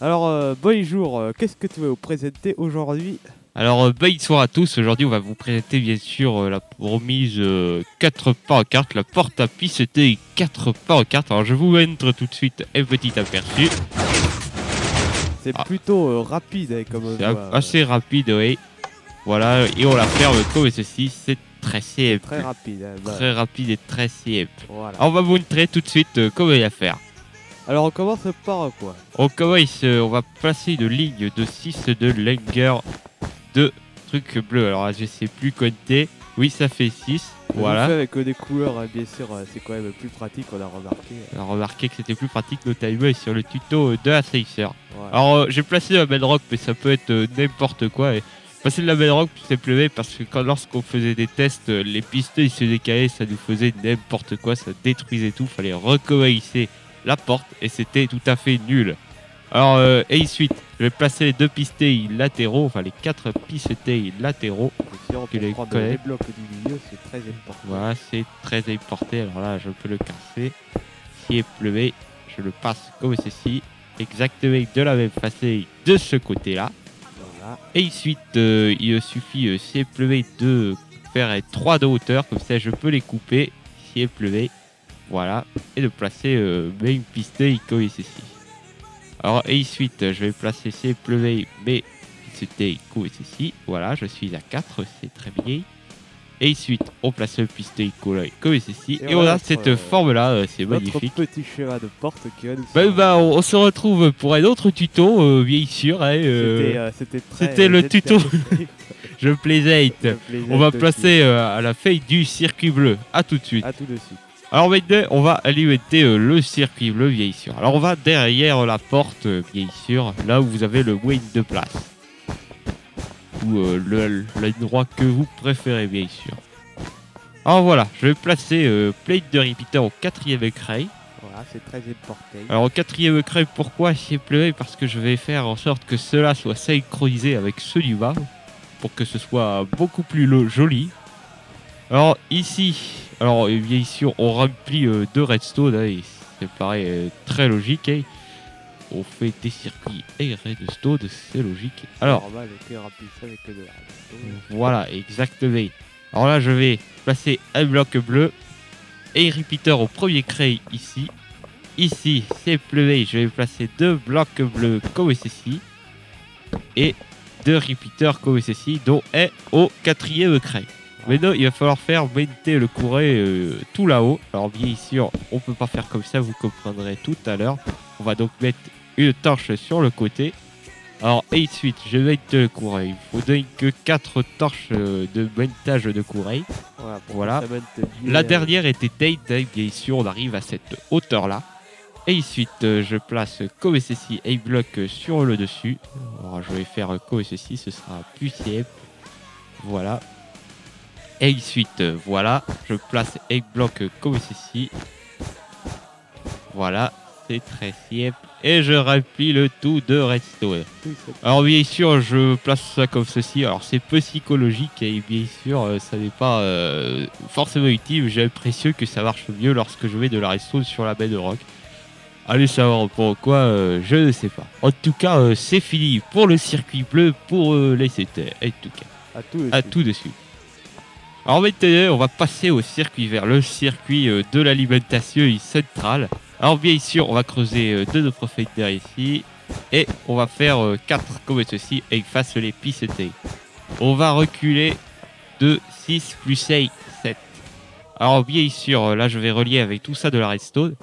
Alors, bonjour, qu'est-ce que tu veux vous présenter aujourd'hui? Alors, bonsoir à tous. Aujourd'hui, on va vous présenter bien sûr la promise 4 pancartes, la porte à pisteter 4 pancartes. Alors, je vous montre tout de suite un petit aperçu. C'est Ah, plutôt rapide comme on c'est voit. assez rapide, oui. Voilà, et on la ferme comme ceci. C'est très simple. Très rapide. Hein, bah, Très rapide et très simple. voilà. Alors, on va vous montrer tout de suite comment la faire. Alors, on commence par quoi? On commence, on va placer une ligne de 6 de longueur de trucs bleus. Alors, je sais plus compter. Oui, ça fait 6. On Voilà. fait avec des couleurs, bien sûr, c'est quand même plus pratique, on a remarqué. On a remarqué que c'était plus pratique notamment sur le tuto de la Tracer. Voilà. Alors j'ai placé la bedrock mais ça peut être n'importe quoi. Et passer de la bedrock tout simplement parce que lorsqu'on faisait des tests, les pistons ils se décalaient, ça nous faisait n'importe quoi, ça détruisait tout, fallait recommencer la porte et c'était tout à fait nul. Alors et ensuite je vais placer les 2 pistons latéraux, enfin les 4 pistons latéraux. Et si on Tu peut les prendre connais. les blocs du milieu, c'est très important. Voilà, c'est très importé. Alors là, je peux le casser. Si il pleuvait, je le passe comme ceci. Exactement de la même façon de ce côté-là. Voilà. Et ensuite, il suffit, si il pleuvait, de faire 3 de hauteur. Comme ça, je peux les couper. Si il pleuvait. Voilà. Et de placer mes pistes comme ceci. Alors, et ensuite, je vais placer si il pleuvait mes pistes comme ceci. Voilà, je suis à 4. C'est très bien. Et ensuite, on place le pistolet collé comme ceci. Et on voilà a cette forme-là, c'est notre magnifique. petit schéma de porte qui va nous On se retrouve pour un autre tuto, bien sûr. Hein, c'était le tuto. Je plaisante. On va placer à la feuille du circuit bleu. A tout de suite. À tout de suite. Alors maintenant, on va alimenter le circuit bleu, bien sûr. Alors on va derrière la porte, bien sûr, là où vous avez le wing de place. Ou l'endroit que vous préférez, bien sûr. Alors voilà, je vais placer plate de repeater au 4e écran. Voilà, c'est très important. Alors au 4e écran, pourquoi s'il plaît? Parce que je vais faire en sorte que cela soit synchronisé avec ceux du bas. Pour que ce soit beaucoup plus joli. Alors ici, bien ici on remplit de redstone. Hein, et ça paraît très logique. Hein. On fait des circuits et redstone, c'est logique. Alors, normal, que remplir ça avec de la redstone. voilà, exactement. Alors là, je vais placer un bloc bleu et repeater au premier cray ici. Ici, c'est plevé, je vais placer 2 blocs bleus comme ceci. Et 2 repeaters comme ceci, dont un au 4e cray. Maintenant, il va falloir faire monter le courant tout là-haut. Alors bien sûr, on peut pas faire comme ça, vous comprendrez tout à l'heure. On va donc mettre une torche sur le côté. Alors, et ensuite, je vais mettre le courant. Il faut donc que 4 torches de montage de courant. Voilà. La dernière était date, bien sûr, on arrive à cette hauteur-là. Et ensuite, je place comme ceci un bloc sur le dessus. Alors, je vais faire comme ceci, ce sera plus simple. Voilà. Et ensuite, voilà, je place un bloc comme ceci. Voilà, c'est très simple. Et je remplis le tout de redstone. Alors bien sûr, je place ça comme ceci. Alors c'est peu psychologique et bien sûr, ça n'est pas forcément utile. J'ai l'impression que ça marche mieux lorsque je mets de la redstone sur la bedrock. Allez savoir pourquoi, je ne sais pas. En tout cas, c'est fini pour le circuit bleu, pour les CT. En tout cas, à tout de suite. Alors maintenant, on va passer au circuit vert, le circuit de l'alimentation centrale. Alors bien sûr, on va creuser 2 de profondeur ici. Et on va faire 4 comme ceci et face les pistes. On va reculer de 6 plus 6, 7. Alors bien sûr, là je vais relier avec tout ça de la redstone.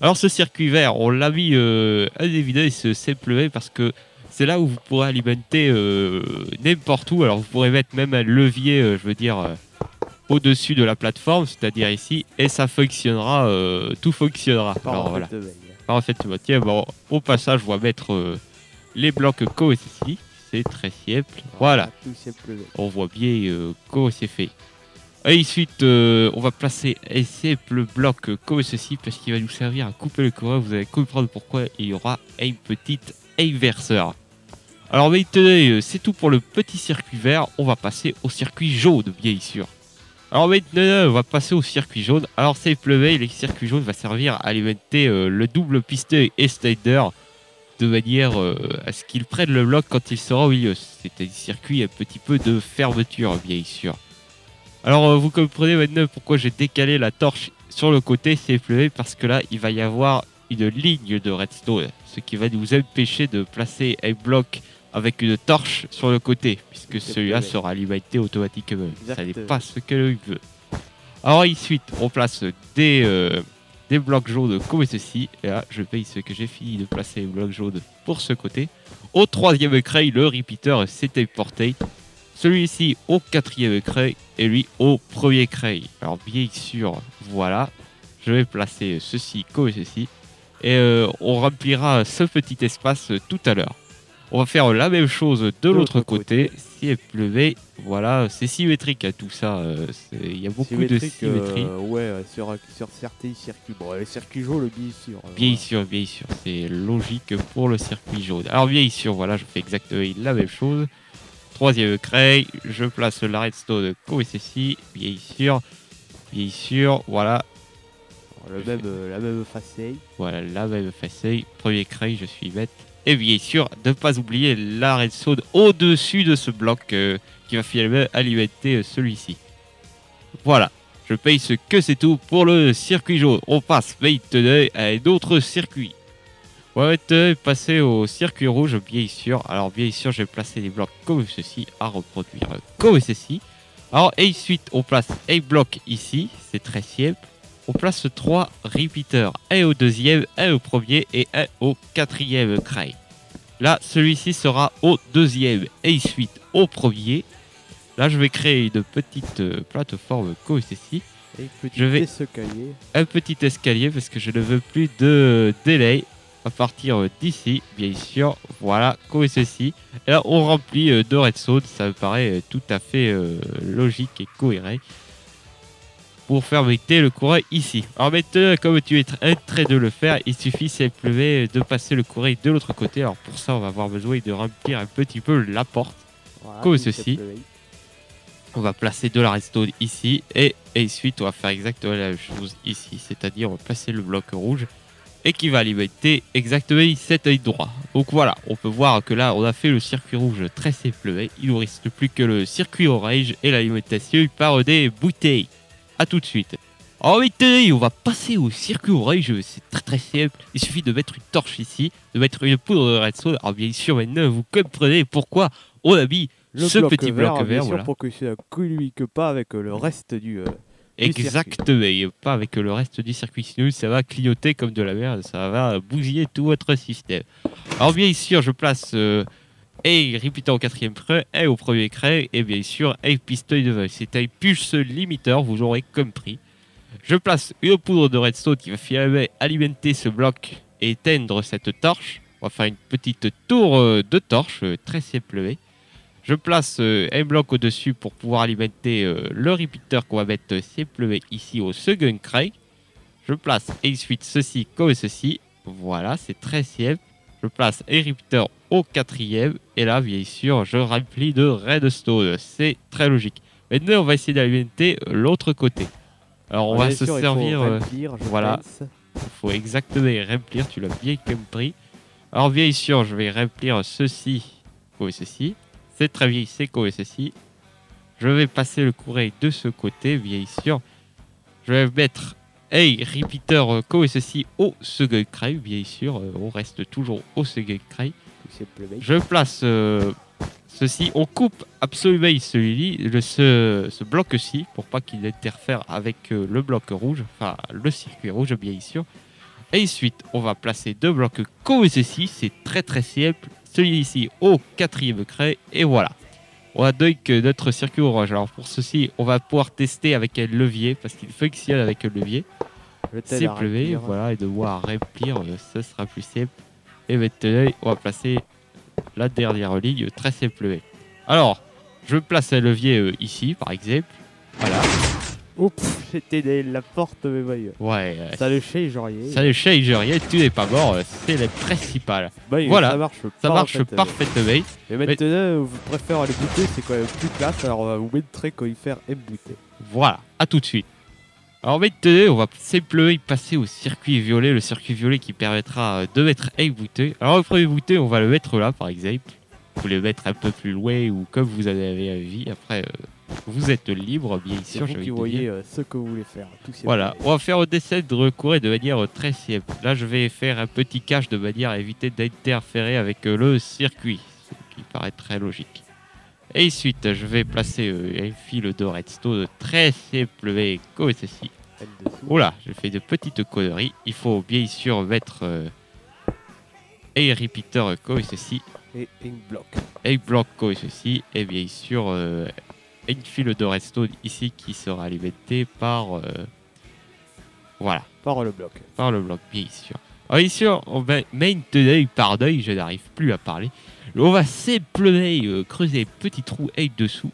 Alors ce circuit vert, on l'a mis en évidence simplement parce que c'est là où vous pourrez alimenter n'importe où. Alors vous pourrez mettre même un levier, je veux dire, au-dessus de la plateforme, c'est-à-dire ici, et ça fonctionnera, tout fonctionnera. Alors voilà. Parfaitement. Tiens, bon, au passage, on va mettre les blocs comme ici. C'est très simple. Voilà. On voit bien comment c'est fait. Et ensuite, on va placer un simple bloc comme ceci parce qu'il va nous servir à couper le courant. Vous allez comprendre pourquoi il y aura un petit inverseur. Alors maintenant, c'est tout pour le petit circuit vert. On va passer au circuit jaune, bien sûr. Alors maintenant, on va passer au circuit jaune. Alors c'est pleuvé, le circuit jaune va servir à alimenter le double piston et slider. de manière à ce qu'il prenne le bloc quand il sera au milieu. C'est un circuit un petit peu de fermeture, bien sûr. Alors vous comprenez maintenant pourquoi j'ai décalé la torche sur le côté CFLV, parce que là il va y avoir une ligne de redstone, ce qui va nous empêcher de placer un bloc avec une torche sur le côté, puisque celui-là sera alimenté automatiquement. Ça n'est pas ce que je veux. Alors ensuite on place des blocs jaunes comme ceci, et là je paye ce que j'ai fini de placer les blocs jaunes pour ce côté. Au troisième crayon, le repeater s'est importé. Celui-ci au quatrième crayon et lui au premier crayon. Alors bien sûr, voilà, je vais placer ceci comme ceci et on remplira ce petit espace tout à l'heure. On va faire la même chose de l'autre côté. Si elle pleuvait, voilà, c'est symétrique à tout ça. Il y a beaucoup de symétrie. Ouais, sur certains circuits. Bon, le circuit jaune, bien sûr. Bien sûr, bien sûr, c'est logique pour le circuit jaune. Alors bien sûr, voilà, je fais exactement la même chose. Troisième crayon, je place la redstone comme ceci, bien sûr, voilà. La même facette. Voilà, la même facette. Premier crayon, je suis bête. Et bien sûr, ne pas oublier la redstone au-dessus de ce bloc qui va finalement alimenter celui-ci. Voilà, je paye ce que c'est tout pour le circuit jaune. On passe maintenant à un autre circuit. On va maintenant passer au circuit rouge, bien sûr. Alors bien sûr, je vais placer des blocs comme ceci à reproduire comme ceci. Alors et ensuite, on place un bloc ici, c'est très simple. On place 3 repeaters, un au deuxième, un au premier et un au quatrième crayon. Là, celui-ci sera au deuxième et ensuite au premier. Là, je vais créer une petite plateforme comme ceci. Un petit escalier parce que je ne veux plus de délai. À partir d'ici, bien sûr, voilà, comme ceci. Et là, on remplit de redstone, ça me paraît tout à fait logique et cohérent pour faire monter le courant ici. Alors maintenant, comme tu es en train de le faire, il suffit simplement de passer le courant de l'autre côté. Alors pour ça, on va avoir besoin de remplir un petit peu la porte, voilà, comme ceci. On va placer de la redstone ici et ensuite, on va faire exactement la même chose ici, c'est-à-dire on va placer le bloc rouge et qui va alimenter exactement cet œil droit. Donc voilà, on peut voir que là, on a fait le circuit rouge très simplement. Il ne reste plus que le circuit orange et l'alimentation par des bouteilles. A tout de suite. En vérité, on va passer au circuit orange, c'est très simple. Il suffit de mettre une torche ici, de mettre une poudre de redstone. Alors bien sûr, maintenant, vous comprenez pourquoi on a mis ce petit bloc vert. Voilà. Pour que ça ne communique pas avec le reste du exactement, et pas avec le reste du circuit, sinon ça va clignoter comme de la merde, ça va bousiller tout votre système. Alors bien sûr, je place un repeater au quatrième crayon, un au premier crayon, et bien sûr un piston devant. C'est un pulse limiteur, vous aurez compris. Je place une poudre de redstone qui va finalement alimenter ce bloc et éteindre cette torche. On va faire une petite tour de torche, très simplement. Je place un bloc au-dessus pour pouvoir alimenter le repeater qu'on va mettre simplement ici au second crayon. Je place ensuite ceci comme ceci. Voilà, c'est très simple. Je place un repeater au quatrième. Et là, bien sûr, je remplis de redstone. C'est très logique. Maintenant, on va essayer d'alimenter l'autre côté. Alors, on va se servir... voilà, il faut exactement remplir, tu l'as bien compris. Alors, bien sûr, je vais remplir ceci comme ceci. C'est très bien, c'est comme ceci. Je vais passer le courant de ce côté, bien sûr. Je vais mettre un repeater comme ceci au second crayon, bien sûr. On reste toujours au second crayon. Je place ceci. On coupe absolument ce bloc-ci pour pas qu'il interfère avec le bloc rouge, enfin le circuit rouge, bien sûr. Et ensuite, on va placer deux blocs comme ceci. C'est très très simple. Celui-ci au quatrième crayon et voilà. On a donc notre circuit orange. Alors pour ceci, on va pouvoir tester avec un levier parce qu'il fonctionne avec un levier. Simplement, voilà, et devoir remplir, ce sera plus simple. Et maintenant, on va placer la dernière ligne très simplement. Alors, je place un levier ici, par exemple. Voilà. Oups, c'était la porte, mais voyons. Ouais. Ça ne change rien. Ça ne change rien, tu n'es pas mort, c'est le principal. Voilà, ça marche parfaitement. Et maintenant, vous préférez les bouteilles, c'est quand même plus classe, alors on va vous montrer comment y faire une bouteille. Voilà, à tout de suite. Alors maintenant, on va simplement y passer au circuit violet. Le circuit violet qui permettra de mettre un bouteille. Alors le premier bouteille, on va le mettre là par exemple. Vous pouvez le mettre un peu plus loin ou comme vous en avez envie. Après, vous êtes libre, bien sûr. C'est vous qui voyez ce que vous voulez faire. Voilà, on va faire dessin de recours de manière très simple. Là, je vais faire un petit cache de manière à éviter d'interférer avec le circuit, ce qui paraît très logique. Et ensuite, je vais placer un fil de redstone très simple comme ceci. Oula, je fais de petites conneries. Il faut bien sûr mettre un repeater comme ceci. Et un bloc. Un bloc comme ceci. Et bien sûr, un fil de redstone ici qui sera alimenté par... voilà. Par le bloc. Par le bloc, bien sûr. Alors ici, on va maintenant, par deuil, je n'arrive plus à parler. On va simplement creuser un petit trou avec dessous.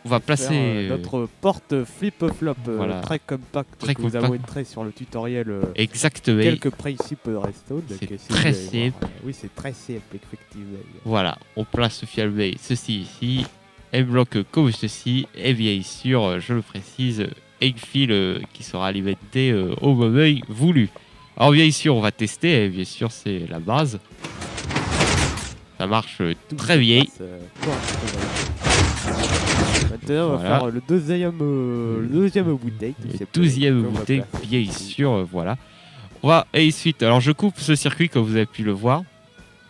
On va placer notre porte flip-flop voilà. très compact très que vous avez montré sur le tutoriel. Exactement. Quelques principes de redstone. C'est très simple. Oui, c'est très simple, effectivement. Voilà, on place finalement ceci ici, un bloc comme ceci, et bien sûr, je le précise, un fil qui sera alimenté au moment voulu. Alors bien sûr, on va tester, et bien sûr, c'est la base. Ça marche très bien. Maintenant, on va faire le deuxième bouteille. Le deuxième bouteille, bien sûr, voilà. On va, et ensuite, alors je coupe ce circuit comme vous avez pu le voir,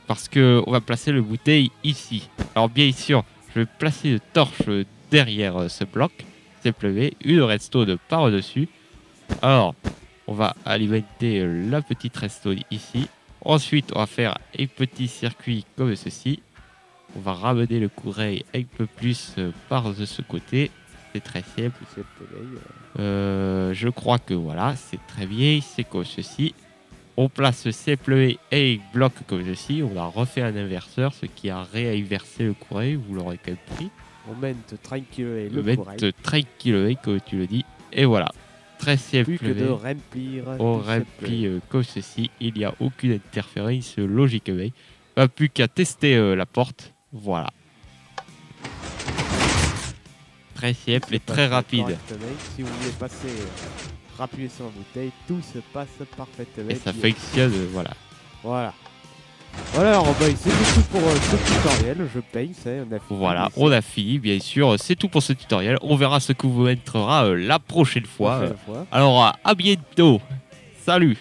parce que on va placer le bouteille ici. Alors bien sûr, je vais placer une torche derrière ce bloc, simplement, une redstone par-dessus. Alors, on va alimenter la petite redstone ici. Ensuite, on va faire un petit circuit comme ceci. On va ramener le courant un peu plus par de ce côté. C'est très simple. Je crois que voilà, c'est très bien. C'est comme ceci. On place simplement un bloc comme ceci. On a refait un inverseur, ce qui a réinversé le courant. Vous l'aurez compris. On mène tranquille le courant. Tranquille, comme tu le dis. Et voilà. Très simple. Plus que de remplir. On remplit comme ceci. Il n'y a aucune interférence logiquement. Pas plus qu'à tester la porte. Voilà. Très simple et très rapide. Si vous voulez passer, rappuyer sur la bouteille, tout se passe parfaitement. Et ça fonctionne, voilà. Voilà. Voilà, alors c'est tout pour ce tutoriel, je paye, voilà, on a fini, bien sûr, c'est tout pour ce tutoriel. On verra ce que vous montrera la prochaine fois. Alors, à bientôt. Salut.